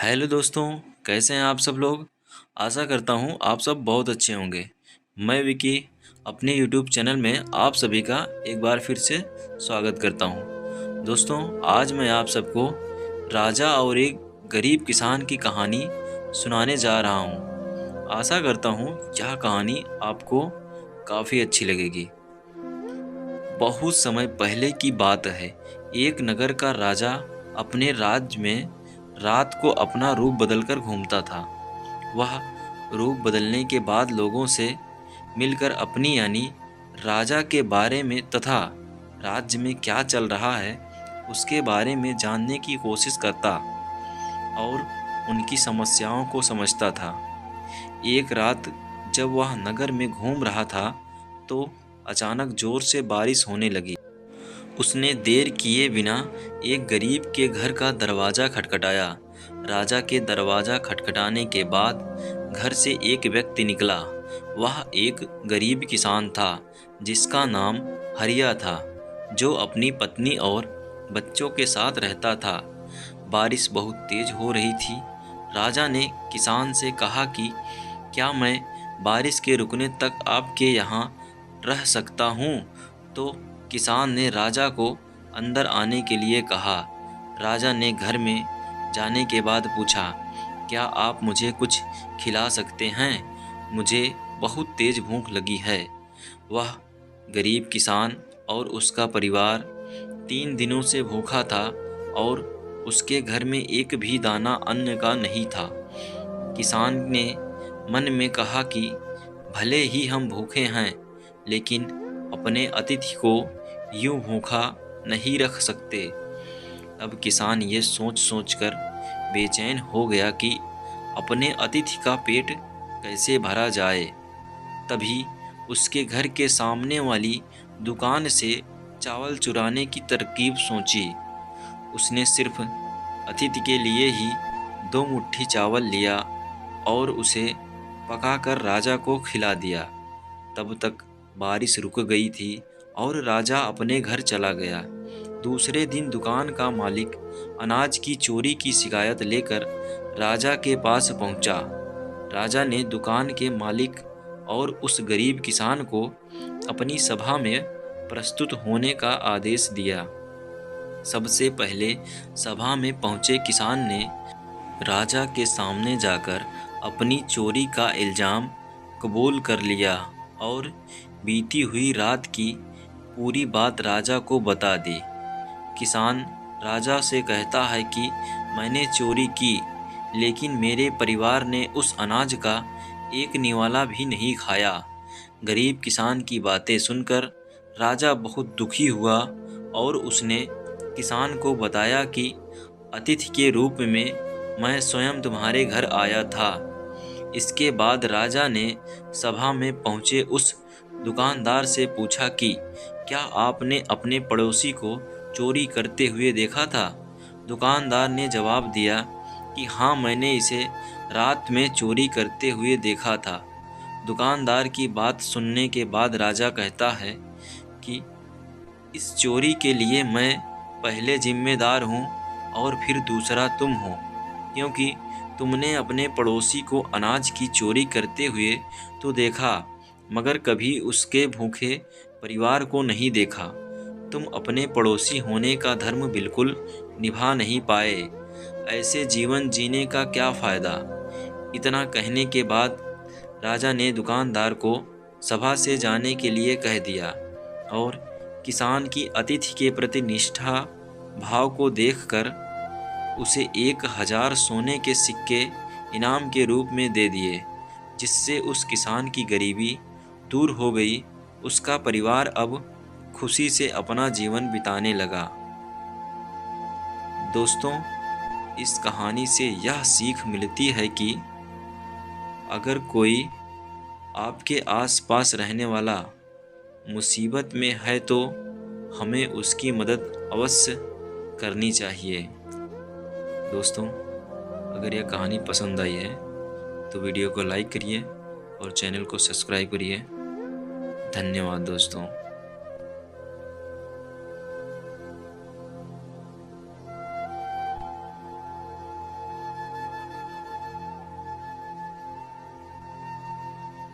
Hello दोस्तों, कैसे हैं आप सब लोग। आशा करता हूँ आप सब बहुत अच्छे होंगे। मैं विकी अपने यूट्यूब चैनल में आप सभी का एक बार फिर से स्वागत करता हूँ। दोस्तों, आज मैं आप सबको राजा और एक गरीब किसान की कहानी सुनाने जा रहा हूँ। आशा करता हूँ यह कहानी आपको काफ़ी अच्छी लगेगी। बहुत समय पहले की बात है। एक नगर का राजा अपने राज्य में रात को अपना रूप बदलकर घूमता था। वह रूप बदलने के बाद लोगों से मिलकर अपनी यानी राजा के बारे में तथा राज्य में क्या चल रहा है उसके बारे में जानने की कोशिश करता और उनकी समस्याओं को समझता था। एक रात जब वह नगर में घूम रहा था तो अचानक जोर से बारिश होने लगी। उसने देर किए बिना एक गरीब के घर का दरवाज़ा खटखटाया। राजा के दरवाज़ा खटखटाने के बाद घर से एक व्यक्ति निकला। वह एक गरीब किसान था जिसका नाम हरिया था, जो अपनी पत्नी और बच्चों के साथ रहता था। बारिश बहुत तेज हो रही थी। राजा ने किसान से कहा कि क्या मैं बारिश के रुकने तक आपके यहाँ रह सकता हूँ। तो किसान ने राजा को अंदर आने के लिए कहा। राजा ने घर में जाने के बाद पूछा, क्या आप मुझे कुछ खिला सकते हैं? मुझे बहुत तेज भूख लगी है। वह गरीब किसान और उसका परिवार 3 दिनों से भूखा था और उसके घर में एक भी दाना अन्न का नहीं था। किसान ने मन में कहा कि भले ही हम भूखे हैं, लेकिन अपने अतिथि को यूं भूखा नहीं रख सकते। अब किसान ये सोच सोचकर बेचैन हो गया कि अपने अतिथि का पेट कैसे भरा जाए। तभी उसके घर के सामने वाली दुकान से चावल चुराने की तरकीब सोची। उसने सिर्फ अतिथि के लिए ही 2 मुट्ठी चावल लिया और उसे पकाकर राजा को खिला दिया। तब तक बारिश रुक गई थी और राजा अपने घर चला गया। दूसरे दिन दुकान का मालिक अनाज की चोरी की शिकायत लेकर राजा के पास पहुंचा। राजा ने दुकान के मालिक और उस गरीब किसान को अपनी सभा में प्रस्तुत होने का आदेश दिया। सबसे पहले सभा में पहुंचे किसान ने राजा के सामने जाकर अपनी चोरी का इल्ज़ाम कबूल कर लिया और बीती हुई रात की पूरी बात राजा को बता दी। किसान राजा से कहता है कि मैंने चोरी की, लेकिन मेरे परिवार ने उस अनाज का एक निवाला भी नहीं खाया। गरीब किसान की बातें सुनकर राजा बहुत दुखी हुआ और उसने किसान को बताया कि अतिथि के रूप में मैं स्वयं तुम्हारे घर आया था। इसके बाद राजा ने सभा में पहुंचे उस दुकानदार से पूछा कि क्या आपने अपने पड़ोसी को चोरी करते हुए देखा था? दुकानदार ने जवाब दिया कि हाँ, मैंने इसे रात में चोरी करते हुए देखा था। दुकानदार की बात सुनने के बाद राजा कहता है कि इस चोरी के लिए मैं पहले जिम्मेदार हूँ और फिर दूसरा तुम हो, क्योंकि तुमने अपने पड़ोसी को अनाज की चोरी करते हुए तो देखा, मगर कभी उसके भूखे परिवार को नहीं देखा। तुम अपने पड़ोसी होने का धर्म बिल्कुल निभा नहीं पाए। ऐसे जीवन जीने का क्या फ़ायदा। इतना कहने के बाद राजा ने दुकानदार को सभा से जाने के लिए कह दिया और किसान की अतिथि के प्रति निष्ठा भाव को देखकर उसे 1000 सोने के सिक्के इनाम के रूप में दे दिए, जिससे उस किसान की गरीबी दूर हो गई। उसका परिवार अब खुशी से अपना जीवन बिताने लगा। दोस्तों, इस कहानी से यह सीख मिलती है कि अगर कोई आपके आसपास रहने वाला मुसीबत में है तो हमें उसकी मदद अवश्य करनी चाहिए। दोस्तों, अगर यह कहानी पसंद आई है तो वीडियो को लाइक करिए और चैनल को सब्सक्राइब करिए। धन्यवाद दोस्तों।